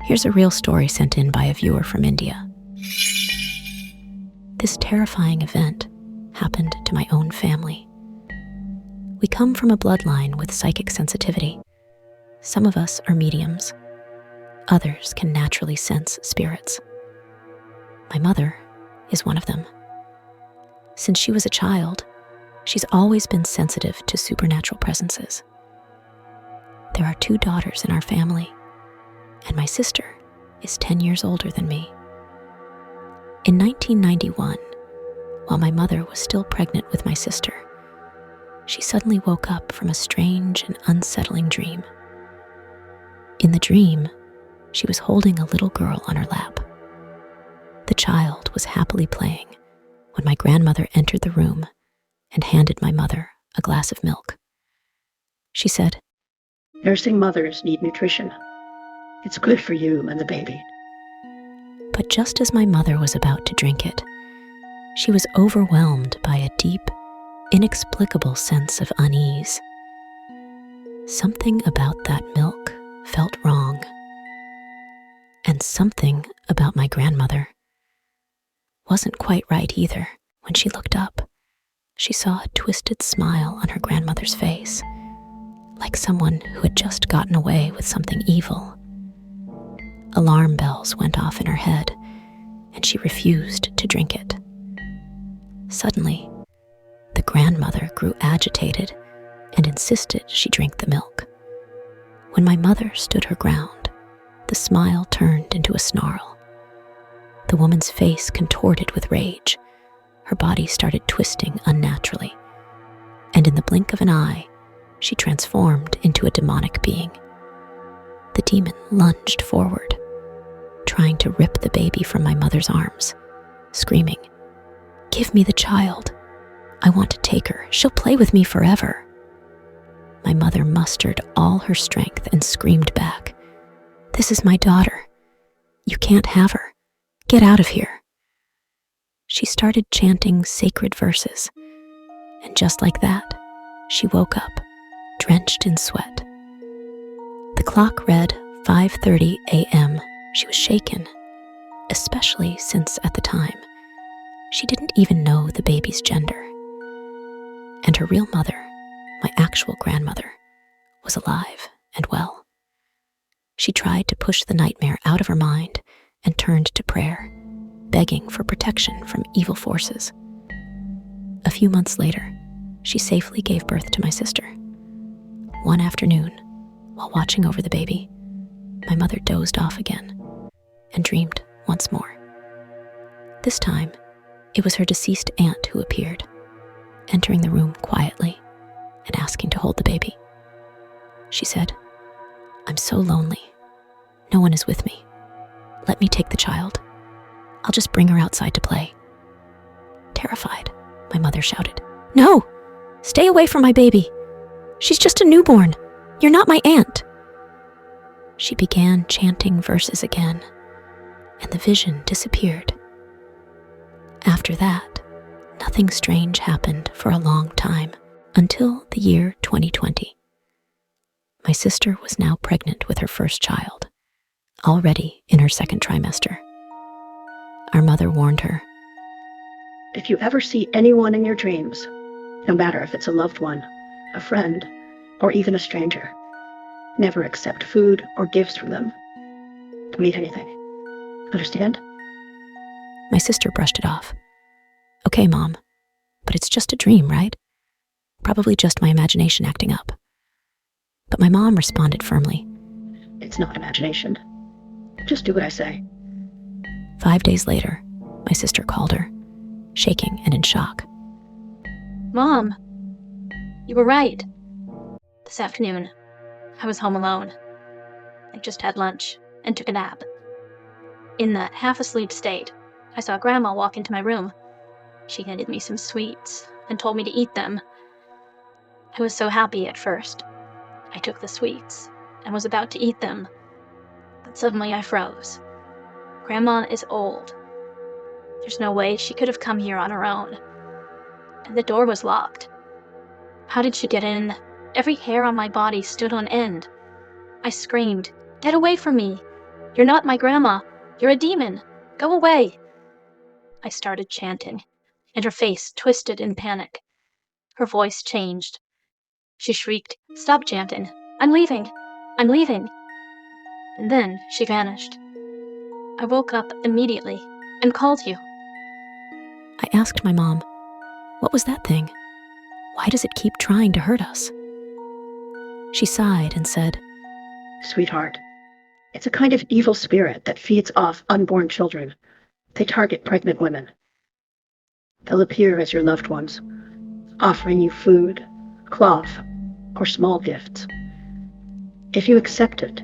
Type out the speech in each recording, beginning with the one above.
Here's a real story sent in by a viewer from India. This terrifying event happened to my own family. We come from a bloodline with psychic sensitivity. Some of us are mediums. Others can naturally sense spirits. My mother is one of them. Since she was a child, she's always been sensitive to supernatural presences. There are 2 daughters in our family, and my sister is 10 years older than me. In 1991, while my mother was still pregnant with my sister, she suddenly woke up from a strange and unsettling dream. In the dream, she was holding a little girl on her lap. The child was happily playing when my grandmother entered the room and handed my mother a glass of milk. She said, "Nursing mothers need nutrition. It's good for you and the baby." But just as my mother was about to drink it, she was overwhelmed by a deep, inexplicable sense of unease. Something about that milk felt wrong, and something about my grandmother wasn't quite right either. When she looked up, she saw a twisted smile on her grandmother's face, like someone who had just gotten away with something evil. Alarm bells went off in her head, and she refused to drink it. Suddenly, the grandmother grew agitated and insisted she drink the milk. When my mother stood her ground, the smile turned into a snarl. The woman's face contorted with rage. Her body started twisting unnaturally, and in the blink of an eye, she transformed into a demonic being. The demon lunged forward, trying to rip the baby from my mother's arms, screaming, "Give me the child. I want to take her. She'll play with me forever." My mother mustered all her strength and screamed back, "This is my daughter. You can't have her. Get out of here." She started chanting sacred verses, and just like that, she woke up, drenched in sweat. The clock read 5:30 a.m. She was shaken, especially since at the time, she didn't even know the baby's gender. And her real mother, my actual grandmother, was alive and well. She tried to push the nightmare out of her mind and turned to prayer, begging for protection from evil forces. A few months later, she safely gave birth to my sister. One afternoon, while watching over the baby, my mother dozed off again and dreamed once more. This time, it was her deceased aunt who appeared, entering the room quietly and asking to hold the baby. She said, "I'm so lonely. No one is with me. Let me take the child. I'll just bring her outside to play." Terrified, my mother shouted, "No! Stay away from my baby. She's just a newborn. You're not my aunt." She began chanting verses again, and the vision disappeared. After that, nothing strange happened for a long time, until the year 2020. My sister was now pregnant with her first child, already in her second trimester. Our mother warned her, "If you ever see anyone in your dreams, no matter if it's a loved one, a friend, or even a stranger, never accept food or gifts from them. Don't eat anything. Understand?" My sister brushed it off. "Okay, Mom, but it's just a dream, right? Probably just my imagination acting up." But my mom responded firmly, "It's not imagination. Just do what I say." 5 days later, my sister called her, shaking and in shock. "Mom, you were right. This afternoon, I was home alone. I just had lunch and took a nap. In that half-asleep state, I saw Grandma walk into my room. She handed me some sweets and told me to eat them. I was so happy at first. I took the sweets and was about to eat them, but suddenly I froze. Grandma is old. There's no way she could have come here on her own. And the door was locked. How did she get in? Every hair on my body stood on end. I screamed, 'Get away from me!' You're not my grandma. You're a demon. Go away. I started chanting, and her face twisted in panic. Her voice changed. She shrieked, "Stop chanting. I'm leaving. I'm leaving." And then she vanished. I woke up immediately and called you. I asked my mom, "What was that thing? Why does it keep trying to hurt us?" She sighed and said, Sweetheart, it's a kind of evil spirit that feeds off unborn children. They target pregnant women. They'll appear as your loved ones, offering you food, cloth, or small gifts. If you accept it,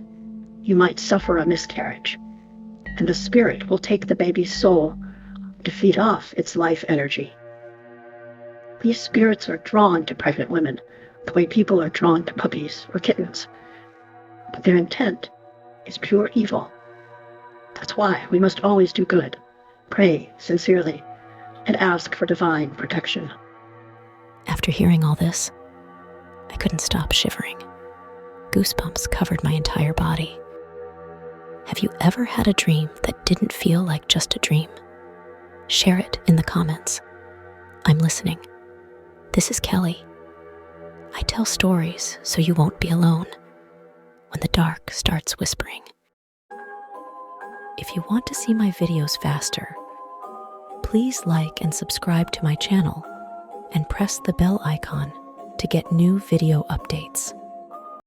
you might suffer a miscarriage, and the spirit will take the baby's soul to feed off its life energy. These spirits are drawn to pregnant women the way people are drawn to puppies or kittens, but their intent is pure evil. That's why we must always do good, pray sincerely, and ask for divine protection. After hearing all this, I couldn't stop shivering. Goosebumps covered my entire body. Have you ever had a dream that didn't feel like just a dream? Share it in the comments. I'm listening. This is Kelly. I tell stories so you won't be alone when the dark starts whispering. If you want to see my videos faster, please like and subscribe to my channel and press the bell icon to get new video updates.